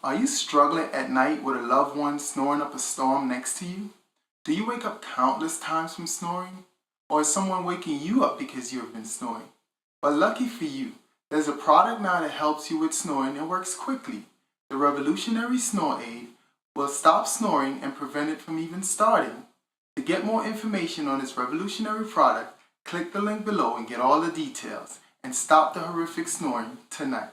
Are you struggling at night with a loved one snoring up a storm next to you? Do you wake up countless times from snoring? Or is someone waking you up because you have been snoring? But lucky for you, there's a product now that helps you with snoring and works quickly. The Revolutionary Snore Aid will stop snoring and prevent it from even starting. To get more information on this revolutionary product, click the link below and get all the details and stop the horrific snoring tonight.